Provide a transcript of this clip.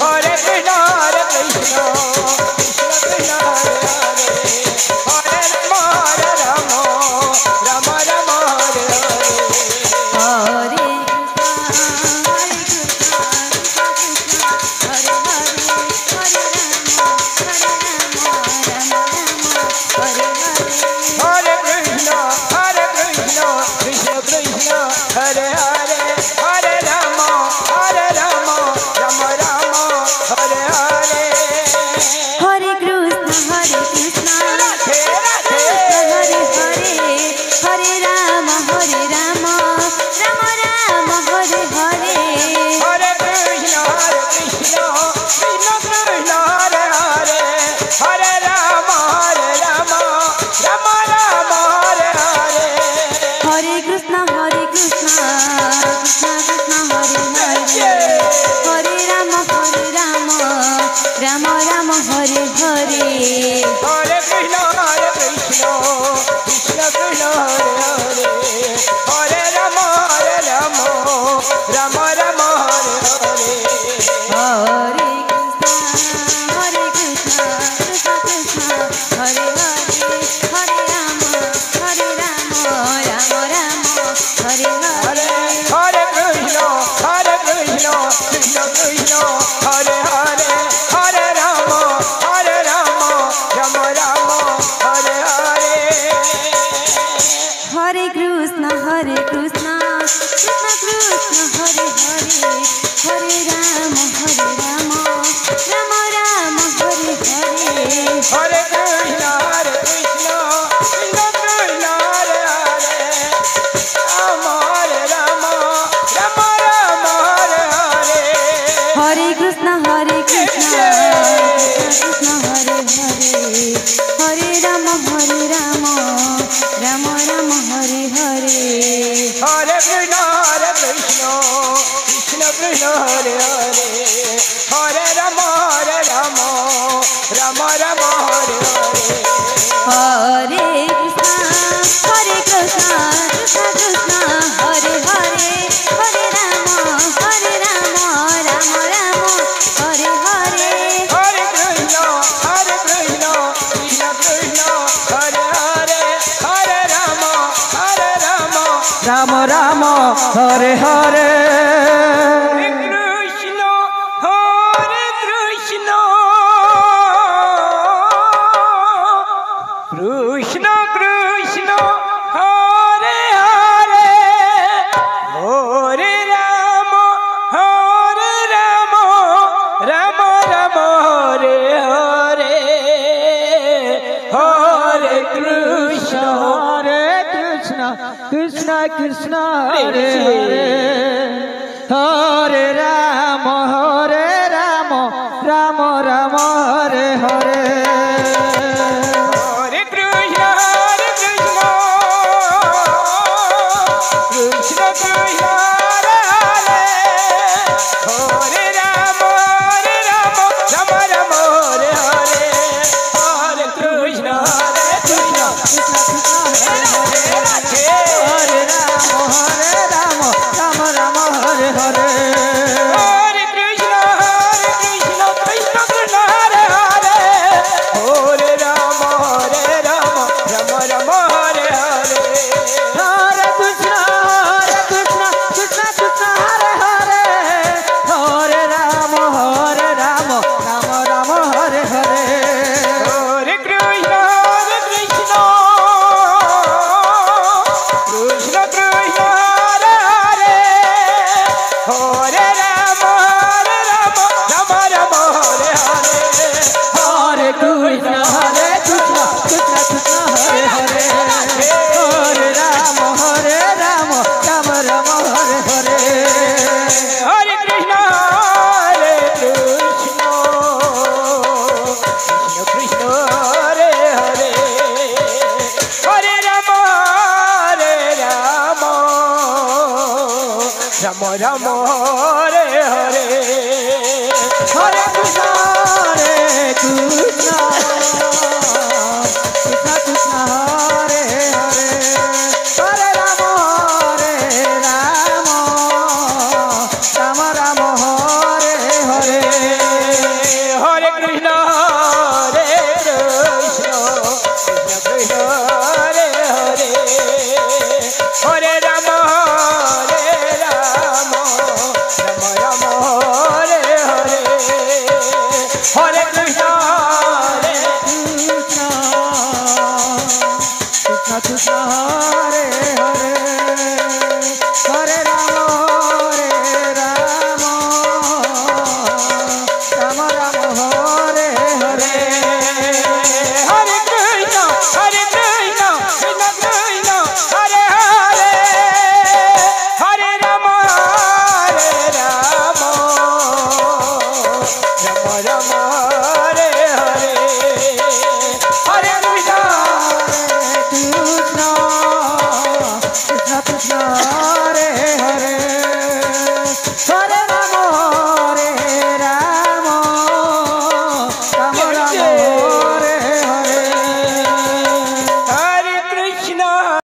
Hare Krishna Ram Ram Hare Hare Hare Krishna Krishna Krishna Hare Hare Hare Ram Ram Ram Ram Hare Hare Hare Krishna Krishna Krishna Hare Hare Hare Ram Ram Ram Hare Hare Hare Krishna Krishna Krishna Krishna Hare Hare Hare Ram Ram Ram Ram Hare Hare Hare Krishna Krishna Krishna Hare Hare Hare Ram Ram Ram Hare Hare Hare Krishna Krishna Krishna Krishna Hare Hare Ram Ram Ram Ram Hare Hare Hare Krishna Krishna Hare Hare Hare Ram Ram Ram Hare Hare Hare Krishna Krishna Krishna Hare Hare Hare Ram Ram Ram Ram Hare Hare Hare Krishna Krishna Krishna Hare Hare Hare Ram Ram Ram Hare Hare Hare Krishna Krishna Krishna Hare Hare Hare Ram Ram Ram Hare Hare Krishna Krishna Krishna Hare Hare Hare Ram Ram Ram Hare Hare Hare Krishna Krishna Krishna Hare Hare Hare Ram Ram Ram Hare Hare Hare Krishna Krishna Krishna Hare Hare Hare Ram Ram Ram Hare Hare Hare Krishna Krishna Hare Hare Hare Ram Ram Ram Hare Hare Hare Krishna Krishna Krishna Hare Hare Hare Ram Ram Ram Hare Hare Hare Krishna Krishna Krishna Hare Hare Hare Ram Ram Ram Hare Hare Hare Krishna Krishna Krishna Hare Hare Hare Ram Ram Ram Hare Hare Hare Krishna Krishna Krishna Hare Hare Hare Ram Ram Ram Hare Hare Hare Krishna Krishna Krishna Hare Hare Hare Ram Ram Hare Hare Hare Krishna Krishna Krishna Hare Hare Hare Ram Ram Ram Hare Hare Hare Krishna